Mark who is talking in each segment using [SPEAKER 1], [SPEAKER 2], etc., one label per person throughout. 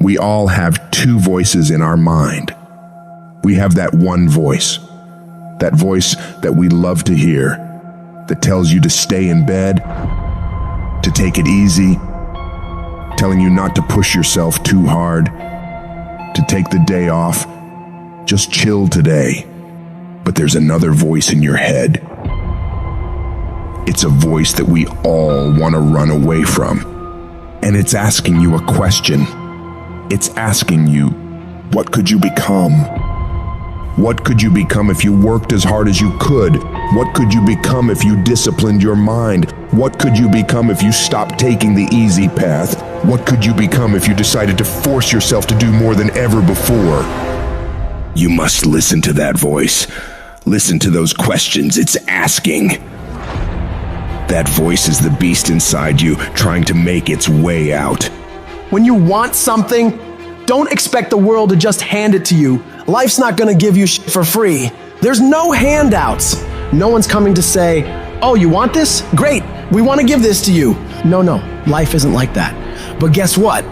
[SPEAKER 1] We all have two voices in our mind. We have that one voice that we love to hear, that tells you to stay in bed, to take it easy, telling you not to push yourself too hard, to take the day off, just chill today. But there's another voice in your head. It's a voice that we all want to run away from. And it's asking you a question. It's asking you, what could you become? What could you become if you worked as hard as you could? What could you become if you disciplined your mind? What could you become if you stopped taking the easy path? What could you become if you decided to force yourself to do more than ever before? You must listen to that voice. Listen to those questions it's asking. That voice is the beast inside you, trying to make its way out.
[SPEAKER 2] When you want something, don't expect the world to just hand it to you. Life's not gonna give you shit for free. There's no handouts. No one's coming to say, oh, you want this? Great, we wanna give this to you. No, life isn't like that. But guess what?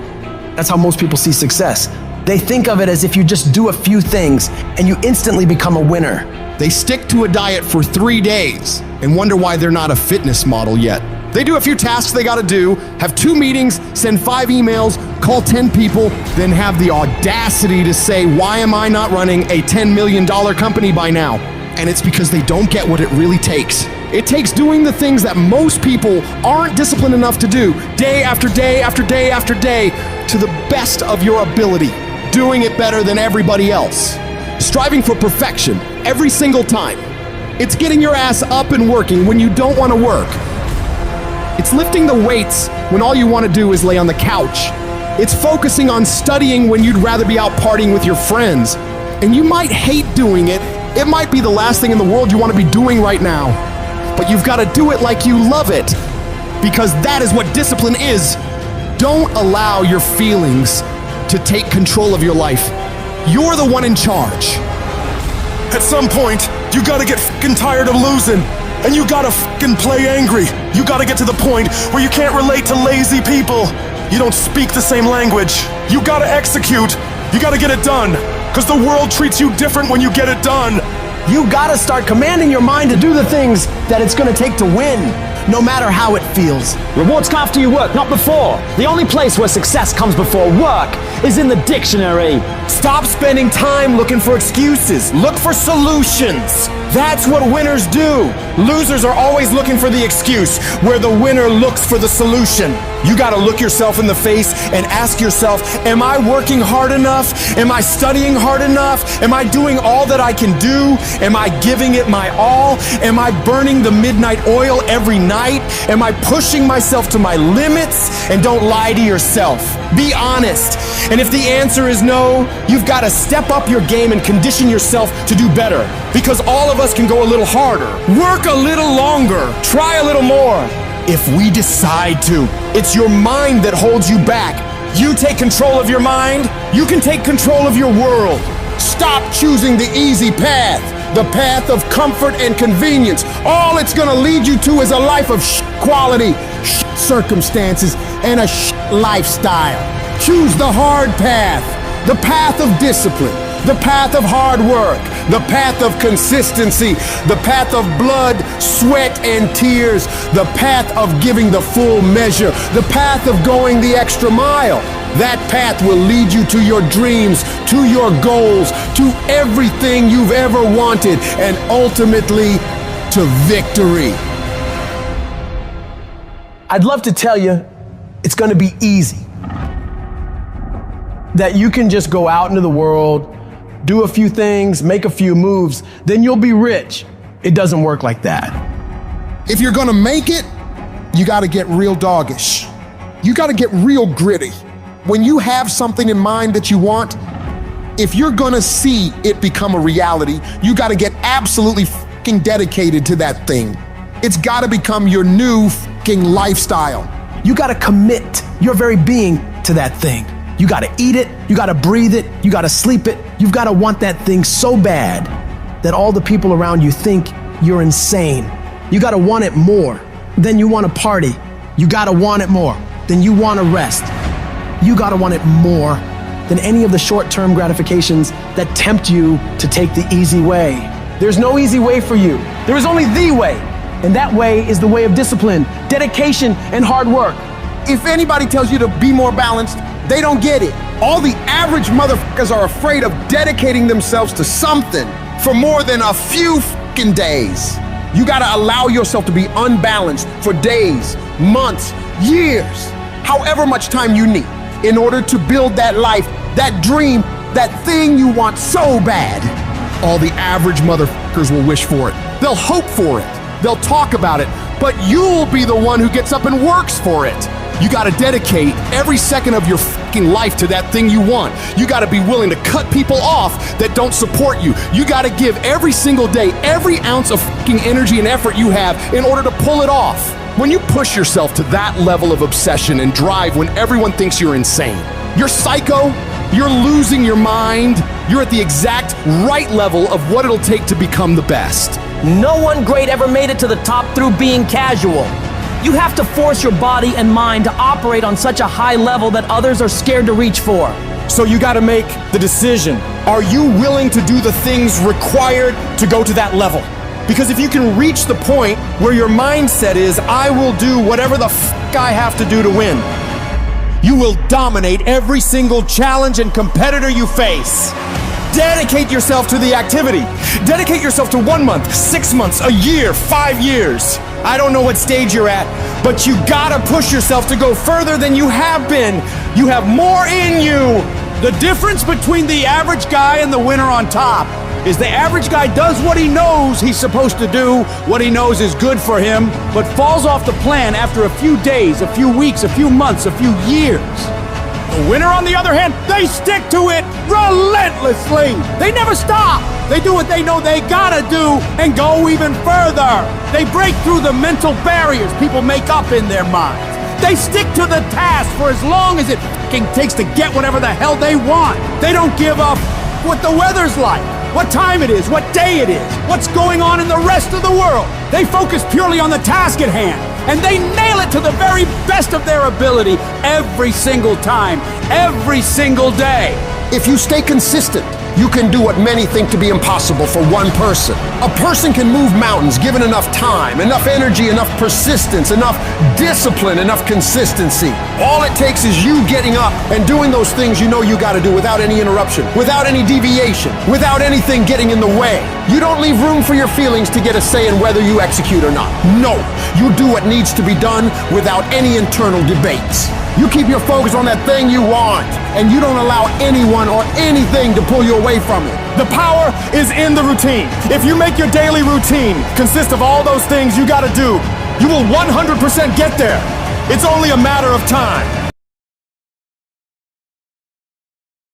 [SPEAKER 2] That's how most people see success. They think of it as if you just do a few things and you instantly become a winner.
[SPEAKER 3] They stick to a diet for 3 days and wonder why they're not a fitness model yet. They do a few tasks they gotta do, have 2 meetings, send 5 emails, call 10 people, then have the audacity to say, why am I not running a $10 million company by now? And it's because they don't get what it really takes. It takes doing the things that most people aren't disciplined enough to do, day after day after day after day, to the best of your ability, doing it better than everybody else. Striving for perfection every single time. It's getting your ass up and working when you don't want to work. It's lifting the weights when all you want to do is lay on the couch. It's focusing on studying when you'd rather be out partying with your friends. And you might hate doing it. It might be the last thing in the world you want to be doing right now. But you've got to do it like you love it. Because that is what discipline is. Don't allow your feelings to take control of your life. You're the one in charge.
[SPEAKER 4] At some point, you gotta get fucking tired of losing. And you gotta fucking play angry. You gotta get to the point where you can't relate to lazy people. You don't speak the same language. You gotta execute. You gotta get it done. Cause the world treats you different when you get it done.
[SPEAKER 2] You gotta start commanding your mind to do the things that it's gonna take to win, no matter how it feels.
[SPEAKER 5] Rewards come after you work, not before. The only place where success comes before work is in the dictionary.
[SPEAKER 2] Stop spending time looking for excuses. Look for solutions. That's what winners do. Losers are always looking for the excuse, where the winner looks for the solution. You gotta look yourself in the face and ask yourself, am I working hard enough? Am I studying hard enough? Am I doing all that I can do? Am I giving it my all? Am I burning the midnight oil every night? Am I pushing myself to my limits? And don't lie to yourself. Be honest. And if the answer is no, you've got to step up your game and condition yourself to do better. Because all of us can go a little harder, work a little longer, try a little more. If we decide to, it's your mind that holds you back. You take control of your mind, you can take control of your world. Stop choosing the easy path, the path of comfort and convenience. All it's gonna lead you to is a life of quality, circumstances, and a lifestyle. Choose the hard path, the path of discipline, the path of hard work, the path of consistency, the path of blood, sweat, and tears, the path of giving the full measure, the path of going the extra mile. That path will lead you to your dreams, to your goals, to everything you've ever wanted, and ultimately to victory. I'd love to tell you it's gonna be easy. That you can just go out into the world, do a few things, make a few moves, then you'll be rich. It doesn't work like that.
[SPEAKER 3] If you're gonna make it, you gotta get real doggish. You gotta get real gritty. When you have something in mind that you want, if you're gonna see it become a reality, you gotta get absolutely fucking dedicated to that thing. It's gotta become your new fucking lifestyle.
[SPEAKER 2] You gotta commit your very being to that thing. You gotta eat it, you gotta breathe it, you gotta sleep it. You've gotta want that thing so bad that all the people around you think you're insane. You gotta want it more than you wanna party. You gotta want it more than you wanna rest. You gotta want it more
[SPEAKER 5] than any of the short-term gratifications that tempt you to take the easy way. There's no easy way for you. There is only the way. And that way is the way of discipline, dedication, and hard work.
[SPEAKER 3] If anybody tells you to be more balanced, they don't get it. All the average motherfuckers are afraid of dedicating themselves to something for more than a few fucking days. You gotta allow yourself to be unbalanced for days, months, years, however much time you need in order to build that life, that dream, that thing you want so bad. All the average motherfuckers will wish for it. They'll hope for it. They'll talk about it, but you'll be the one who gets up and works for it. You gotta dedicate every second of your fucking life to that thing you want. You gotta be willing to cut people off that don't support you. You gotta give every single day, every ounce of fucking energy and effort you have in order to pull it off. When you push yourself to that level of obsession and drive when everyone thinks you're insane, you're psycho, you're losing your mind, you're at the exact right level of what it'll take to become the best.
[SPEAKER 5] No one great ever made it to the top through being casual. You have to force your body and mind to operate on such a high level that others are scared to reach for.
[SPEAKER 2] So you gotta make the decision. Are you willing to do the things required to go to that level? Because if you can reach the point where your mindset is, I will do whatever the fuck I have to do to win, you will dominate every single challenge and competitor you face. Dedicate yourself to the activity. Dedicate yourself to 1 month, 6 months, a year, 5 years. I don't know what stage you're at, but you gotta push yourself to go further than you have been. You have more in you.
[SPEAKER 6] The difference between the average guy and the winner on top is the average guy does what he knows he's supposed to do, what he knows is good for him, but falls off the plan after a few days, a few weeks, a few months, a few years. The winner, on the other hand, they stick to it relentlessly. They never stop. They do what they know they gotta do and go even further. They break through the mental barriers people make up in their minds. They stick to the task for as long as it fucking takes to get whatever the hell they want. They don't give up what the weather's like, what time it is, what day it is, what's going on in the rest of the world. They focus purely on the task at hand, and they nail it to the very best of their ability every single time, every single day.
[SPEAKER 3] If you stay consistent, you can do what many think to be impossible for one person. A person can move mountains given enough time, enough energy, enough persistence, enough discipline, enough consistency. All it takes is you getting up and doing those things you know you gotta do without any interruption, without any deviation, without anything getting in the way. You don't leave room for your feelings to get a say in whether you execute or not. No, you do what needs to be done without any internal debates. You keep your focus on that thing you want, and you don't allow anyone or anything to pull you away from it.
[SPEAKER 2] The power is in the routine. If you make your daily routine consist of all those things you gotta do, you will 100% get there. It's only a matter of time.